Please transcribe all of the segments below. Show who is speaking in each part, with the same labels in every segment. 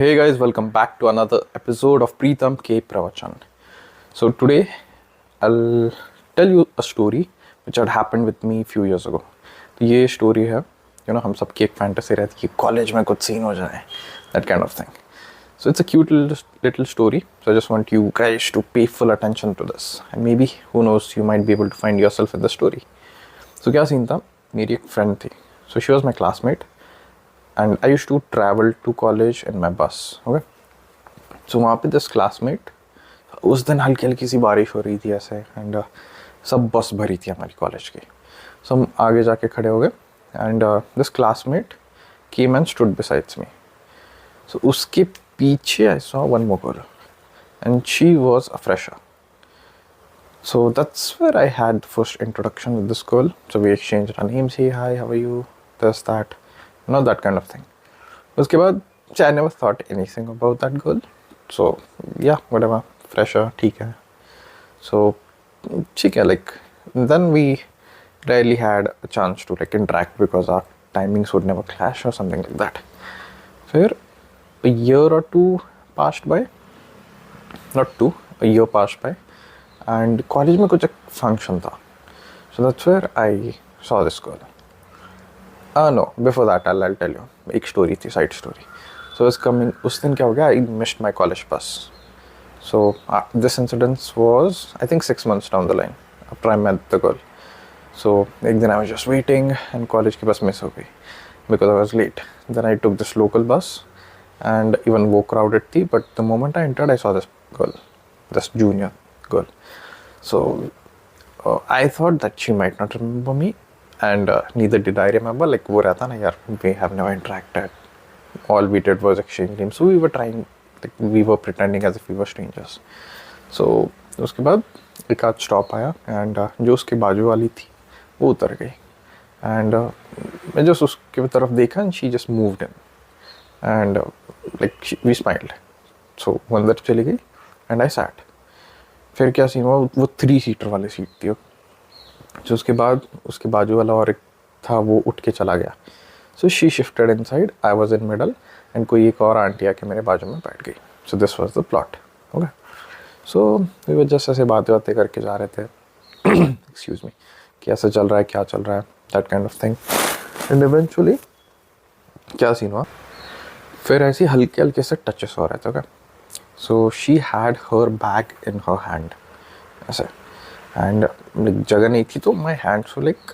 Speaker 1: Hey guys, welcome back to another episode of Preetham K Pravachan. So today I'll tell you a story which had happened with me a few years ago. तो ये story है, हम सबकी एक fantasy रहती है कि college में कुछ scene हो जाए, that kind of thing. So it's a cute little story. So I just want you guys to pay full attention to this, and maybe who knows, you might be able to find yourself in the story. So क्या scene था? मेरी एक friend थी. So she was my classmate. And I used to travel to college in my bus. Okay. So वहाँ पे this classmate, उस दिन हल्की हल्की सी बारिश हो रही थी ऐसे एंड सब बस भरी थी हमारी कॉलेज की. सो हम आगे जाके खड़े हो गए and this classmate came and stood besides me. So उसके पीछे I saw one more girl and she was a fresher. So that's where I had first introduction with this girl. So we exchanged our names. Hey, hi, how are you? This, that. That kind of thing. उसके बाद I never thought anything about that girl. So yeah, whatever, fresher, ठीक है. So ठीक है, like then we rarely had a chance to like interact because our timings would never clash or something like that. फिर a year or two passed by, not two, a year passed by, and college में कुछ एक function था. So that's where I saw this girl. No, before that I'll tell you एक story थी, side story. So was coming, उस दिन क्या हो गया, I missed my college bus. So this incident was I think 6 months down the line after I met the girl. So एक दिन I was just waiting and college की bus miss हो गई because I was late. Then I took this local bus and even वो crowded थी, but the moment I entered I saw this girl, this junior girl. So I thought that she might not remember me. And neither did I remember, like वो रहता ना यार, we have never interacted, all we did was exchange names, so we were trying, like we were pretending as if we were strangers. So उसके बाद एक आध stop आया and जो उसके बाजू वाली थी वो उतर गई एंड मैं जस्ट उसके तरफ देखा and she just moved in and like we smiled. So वो अंदर चली गई एंड आई सैट. फिर क्या सीन हुआ, वो 3 सीटर वाली सीट थी. जो उसके बाद उसके बाजू वाला और एक था वो उठ के चला गया. So she shifted inside, I was in middle and कोई एक और आंटी आके मेरे बाजू में बैठ गई. So this was the plot. Okay. So we were just ऐसे बातें करके जा रहे थे, एक्सक्यूज मी, कि ऐसा चल रहा है, क्या चल रहा है, that kind of thing. And eventually क्या सीन हुआ, फिर ऐसे हल्के हल्के से टचेस हो रहे थे. Okay. So she had her bag in her hand ऐसे, and like जगह नहीं थी तो my hands were like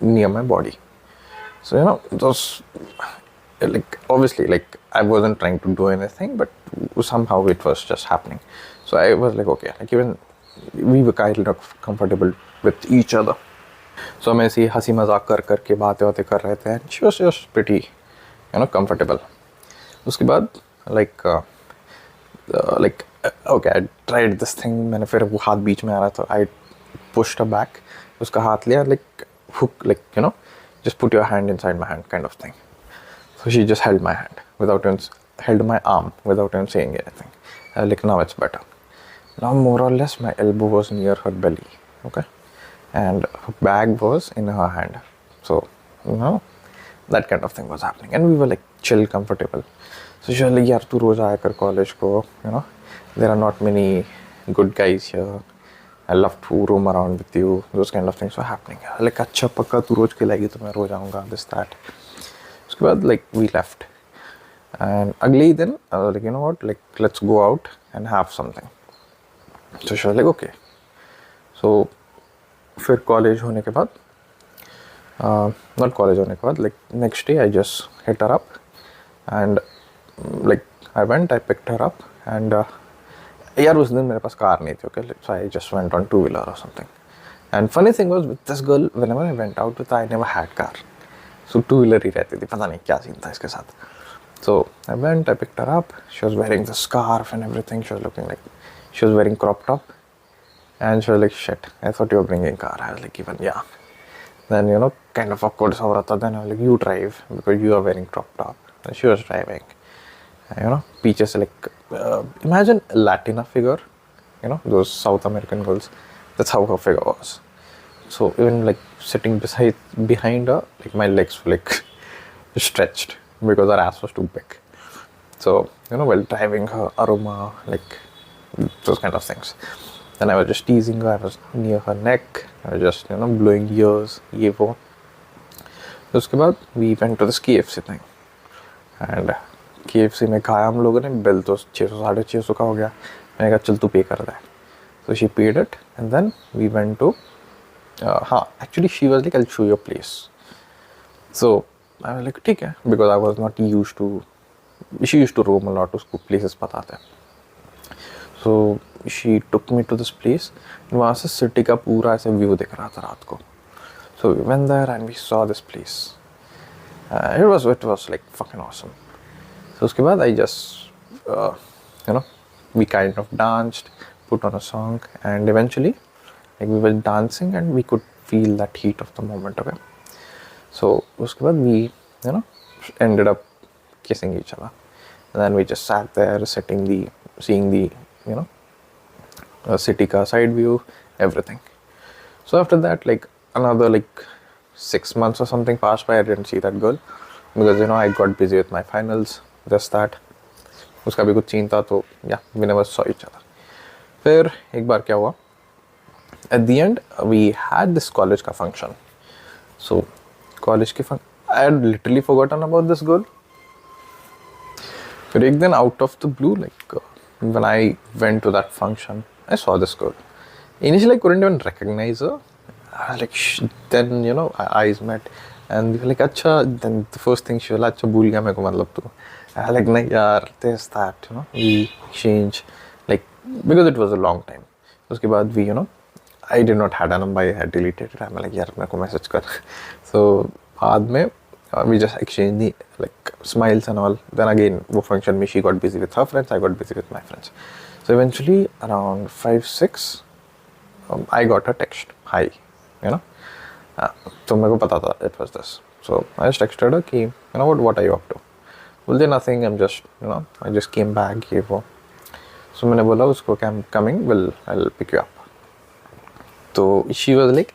Speaker 1: near my body. So those, like obviously like I wasn't trying to do anything, but somehow it was just happening. So I was like okay, like even we were kind of comfortable with each other. So हम ऐसे हंसी मजाक कर के बातें कर रहे थे and she was just pretty comfortable. उसके बाद like okay, I tried this thing. मैंने फिर वो हाथ बीच में आ रहा था, I pushed her back, उसका हाथ लिया, like hook, like just put your hand inside my hand kind of thing. So she just held my hand held my arm without even saying anything. I was like, now it's better. Now more or less my elbow was near her belly, okay, and her bag was in her hand. So that kind of thing was happening and we were like chill, comfortable. So she was like, यार तू रोज आया कर college को, there are not many good guys here. I love to roam around with you. Those kind of things were happening. Like अच्छा पक्का तू रोज खिलाएगी तो मैं रोज आऊँगा, this that. उसके बाद like we left. And अगले ही दिन I was like, you know what, like let's go out and have something. So she was like okay. So फिर कॉलेज होने के बाद, not कॉलेज होने के बाद, like next day I just hit her up and like I went, I picked her up and यार उस दिन मेरे पास कार नहीं थी. Okay. So I just went on 2-wheeler or something. And funny thing was with this girl, whenever I went out with her, I never had car. So 2-wheeler ही रहती थी, पता नहीं क्या सीन था इसके साथ. So I went, I picked her up. She was wearing the scarf and everything. She was looking like she was wearing crop top. And she was like, shit, I thought you were bringing car. I was like, even yeah. Then kind of awkward सा हो रहा था. Then I was like, you drive because you are wearing crop top. And she was driving. पीछे से like imagine a Latina figure, those South American girls. That's how her figure was. So even like sitting behind her, like my legs were like stretched because her ass was too big. So, while driving her aroma, like those kind of things. Then I was just teasing her. I was near her neck. I was just blowing ears, ये वो. तो उसके बाद we went to this KFC thing. And KFC में खाया हम लोगों ने. बिल तो 600-650 का हो गया. मैंने कहा चल तू पे कर दे. So she paid it, and then we went to actually she was like, I'll show you a place. So I was like ठीक है, because I was not used to, she used to roam a lot, उसको places पता था. So she took me to this place. वहाँ से city का पूरा ऐसे व्यू दिख रहा था रात को. So we went there and we saw this place. It was like fucking awesome. So उसके बाद I just we kind of danced, put on a song, and eventually like we were dancing and we could feel that heat of the moment. Okay, so उसके बाद we ended up kissing each other, and then we just sat there seeing the city ka side view, everything. So after that, like another like 6 months or something passed by. I didn't see that girl because I got busy with my finals, just that. उसका भी कुछ scene था, तो we never saw each other. फिर एक बार क्या हुआ, at the end we had this college का function. So college के I had literally forgotten about this girl. फिर एक दिन out of the blue, like when I went to that function, I saw this girl. Initially I couldn't even recognize her. I was like, then our eyes met, and we were like, अच्छा. Then the first thing she was like, अच्छा भूल गया मेरे को मतलब तू. I was like, नहीं यार, this that, we exchange, like, because it was a long time. उसके बाद we I did not had a number, I had deleted it. I'm like, यार मेरे को message कर. So बाद में we just exchanged the like smiles and all. Then again वो function में she got busy with her friends, I got busy with my friends. So eventually around 5-6 I got a text, hi, तो मेरे को पता था it was this. So I just texted her कि what are you up to? बोलते nothing, I'm just I just came back, ये वो. So मैंने बोला उसको कि I'm coming, I'll pick you up. So she was like,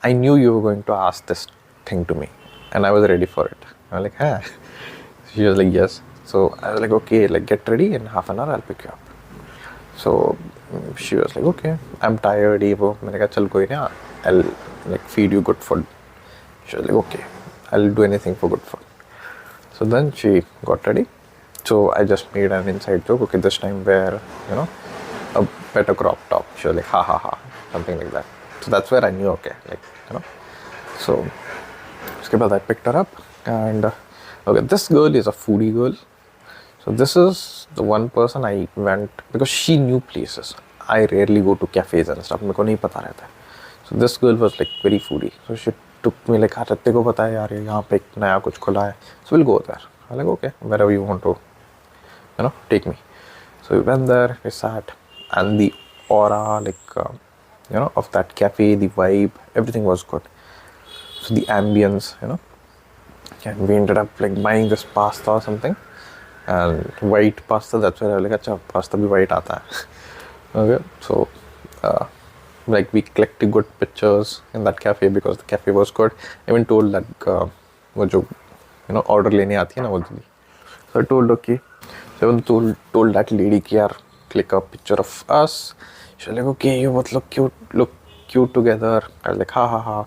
Speaker 1: I knew you were going to ask this thing to me, and I was ready for it. I was like, huh? She was like, yes. So I was like, okay, like get ready, in half an hour I'll pick you up. So she was like, okay, I'm tired, ये वो. मैंने कहा चल कोई नहीं, I'll like feed you good food. She was like, okay, I'll do anything for good food. So then she got ready. So I just made an inside joke, okay, this time wear, a better crop top. She was like, ha ha ha, something like that. So that's where I knew, okay, like, So उसके बाद I picked her up, and okay, this girl is a foodie girl. So this is the one person I went, because she knew places. I rarely go to cafes and stuff, मेरे को नहीं पता रहता है. So this girl was like very foodie. So she took me like, हाँ रत्ते को पता है यार यहाँ पे एक नया कुछ खुला है. So we'll go there. I was like, okay, wherever you want to, take me. So we went there, we sat, and the aura, like, of that cafe, the vibe, everything was good. So the ambience, and we ended up like buying this pasta or something, and white pasta. That's where I was like, अच्छा pasta भी white आता है. Okay, so like we collected good pictures in that cafe because the cafe was good. I even told that वो जो order लेने आती है ना वो दीदी. So I told okay. So I told that lady कि यार click a picture of us. She was like, okay, you both look cute together. I was like, ha ha ha.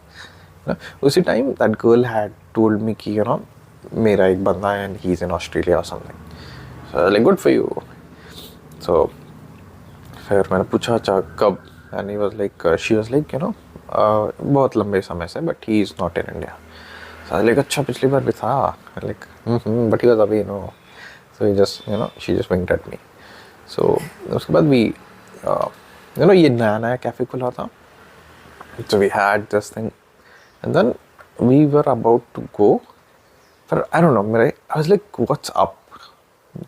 Speaker 1: उसी time that girl had told me कि मेरा एक बंदा है and he's in Australia or something. So I was like, good for you. So फिर मैंने पूछा अच्छा कब, and he was like, she was like, बहुत लंबे समय से, but he is not in India. So I was like, अच्छा पिछली बार भी था. Like, but he was away, So he just, she just winked at me. So उसके बाद we, ये नया कैफे खुला था. So we had this thing, and then we were about to go. But I don't know, I was like, what's up?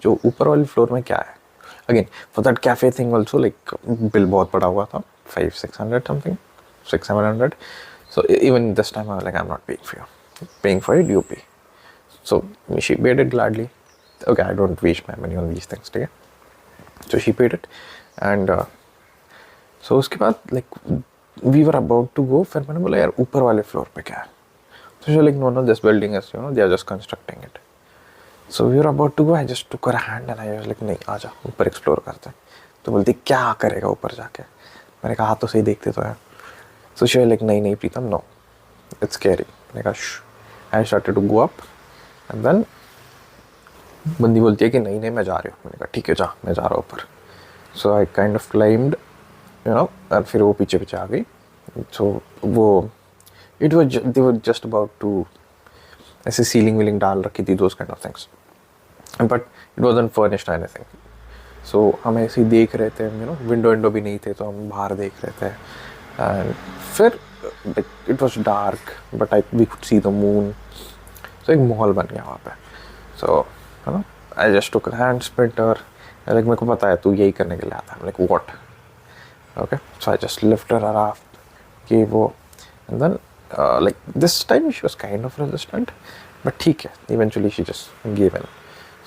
Speaker 1: जो ऊपर वाली floor में क्या है? Again, for that cafe thing also, like, bill बहुत बड़ा हुआ था, 500-600 something, 600-700. So even this time I was like, I'm not paying for you. Paying for it, you pay. So she paid it gladly. Okay, I don't waste my money on these things, ठीक है? So she paid it, and so उसके बाद like we were about to go. फिर मैंने बोला यार ऊपर वाले फ्लोर पे क्या है? So she was like, no, this building is, they are just constructing it. So we were about to go. I just took her hand and I was like, नहीं आजा ऊपर एक्सप्लोर करते हैं. तो बोलती क्या करेगा ऊपर जाके. मैंने कहा तो सही देखते तो है. So she was like नहीं प्रीतम no, it's scary. मैंने कहा shh. I started to go up and then बंदी बोलती है कि नहीं मैं जा रही हूँ. मैंने कहा ठीक है जा, मैं जा रहा हूँ ऊपर. So I kind of climbed, you know, और फिर वो पीछे आ गई. So वो they were just about to ऐसे सीलिंग वीलिंग डाल रखी थी, those kind of things, but it wasn't furnished or anything. So हम ऐसे ही देख रहे थे, you know, विंडो भी नहीं थे तो हम बाहर देख रहे थे. And फिर it was dark but we could see the moon. So एक माहौल बन गया वहाँ पे. So you know, I just took her hand, spent her, like मेरे को पता है तू यही करने के लिए आता है. I'm like what? Okay, so I just lifted her up कि वो, and then like this time she was kind of resistant, but ठीक है, eventually she just gave in.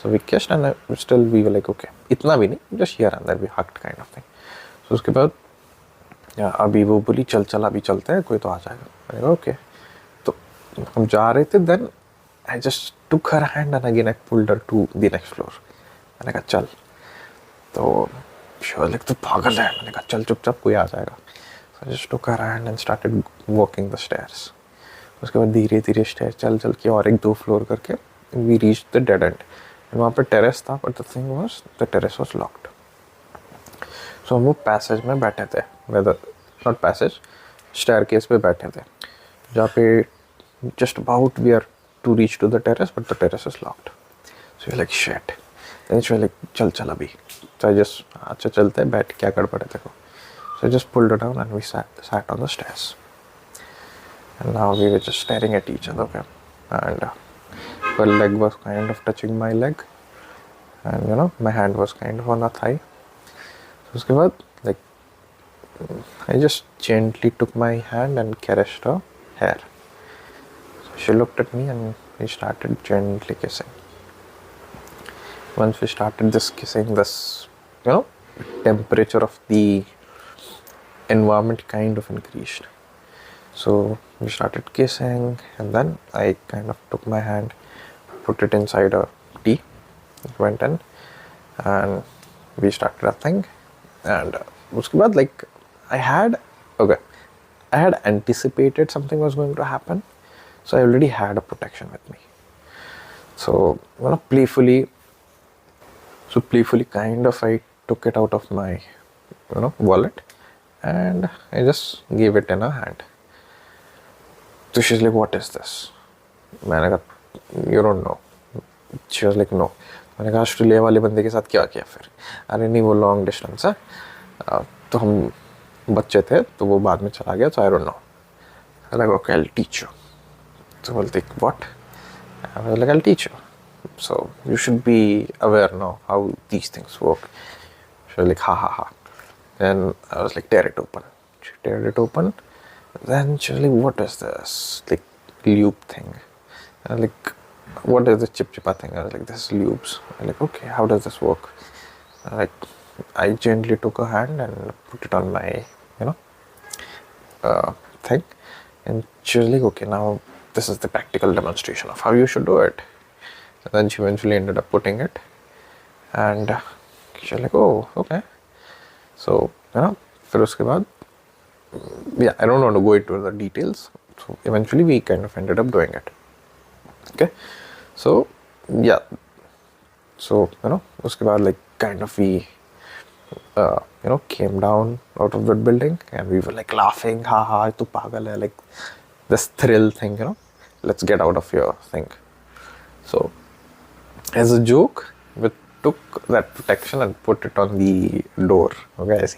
Speaker 1: So we kissed and still we were like okay, इतना भी नहीं, just here and there we hugged kind of thing. So उसके बाद अभी वो बोली चल अभी चलते हैं, कोई तो आ जाएगा. मैंने कहा ओके. तो हम जा रहे थे, then I just took her hand and again I pulled her to the next floor. मैंने कहा चल. तो she was like तू पागल है. मैंने कहा चल चुपचाप, कोई आ जाएगा. So I just took her hand and started walking the stairs. उसके बाद धीरे धीरे स्टेयर चल के और एक दो फ्लोर करके we reached the dead end. वहाँ पर टेरेस था, but the thing was the terrace was locked. So हम वो पैसेज में बैठे थे, whether not passage, staircase पे बैठे थे, जहाँ पे just about we are to reach to the terrace, but the terrace is locked. So you're like shit. Then she was like चल अभी. So I just अच्छा चलते हैं, बैठ क्या गड़बड़ है देखो. So I just pulled her down and we sat on the stairs. And now we were just staring at each other, okay? And her leg was kind of touching my leg, and you know my hand was kind of on her thigh. So उसके बाद like I just gently took my hand and caressed her hair. So she looked at me and we started gently kissing. Once we started this kissing, this, you know, temperature of the environment kind of increased. So we started kissing and then I kind of took my hand, put it inside a tea, it went in and we started a thing. And उसके बाद like I had anticipated something was going to happen, so I already had a protection with me. So you know, playfully kind of I took it out of my, you know, wallet and I just gave it in her hand. So she's like, what is this? मैंने कहा you don't know. She was like no. मैंने कहा Australia वाले बंदे के साथ क्या किया फिर? अरे नहीं वो लॉन्ग डिस्टेंस है, तो हम बच्चे थे तो वो बाद में चला गया, so I don't know. I like okay, I'll teach you. So बोलते what? I was like I'll teach you. So you should be aware now how these things work. She was like ha. Then I was like tear it open. She teared it open. Then she was like what is this like lube thing? And I was like what is the chip-chipa thing? I was like this is lubes. I was like okay, how does this work? Like I gently took her hand and put it on my, you know, thing, and she was like okay, now this is the practical demonstration of how you should do it. And then she eventually ended up putting it and she was like oh okay. So you know, फिर उसके बाद yeah, I don't want to go into the details. So eventually we kind of ended up doing it. Okay, so yeah, so you know उसके बाद like kind of we you know came down out of that building and we were like laughing, ha tu pagal hai, like this thrill thing, you know, let's get out of here thing. So as a joke we took that protection and put it on the door, okay, as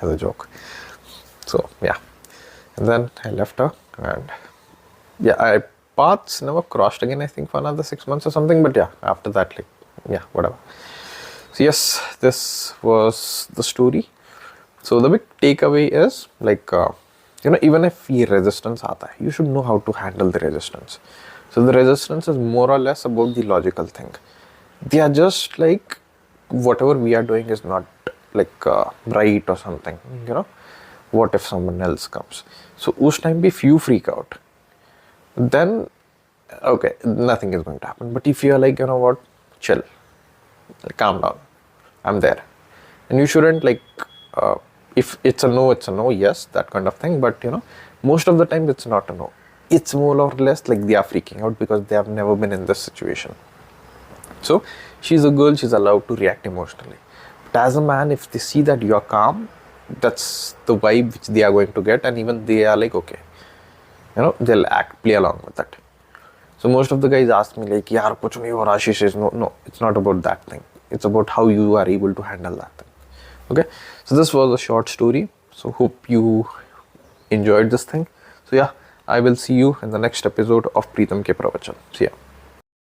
Speaker 1: a joke. So yeah, and then I left her and yeah, our paths never crossed again I think for another 6 months or something, but yeah, after that like yeah, whatever. So yes, this was the story. So the big takeaway is like you know, even if ये resistance आता है, you should know how to handle the resistance. So the resistance is more or less about the logical thing. They are just like whatever we are doing is not like right or something, you know. What if someone else comes? So उस time if you freak out, then okay, nothing is going to happen. But if you are like, you know what, chill, like, calm down, I'm there. And you shouldn't like, if it's a no, it's a no, yes, that kind of thing. But most of the time it's not a no. It's more or less like they are freaking out because they have never been in this situation. So she's a girl, she's allowed to react emotionally. But as a man, if they see that you're calm, that's the vibe which they are going to get, and even they are like, okay, they'll play along with that. So most of the guys ask me like, yaar, kuch nahi ho raha. She says, no, it's not about that thing. It's about how you are able to handle that thing. Okay, so this was a short story. So hope you enjoyed this thing. So yeah, I will see you in the next episode of Preetham Ke Pravachan. See ya.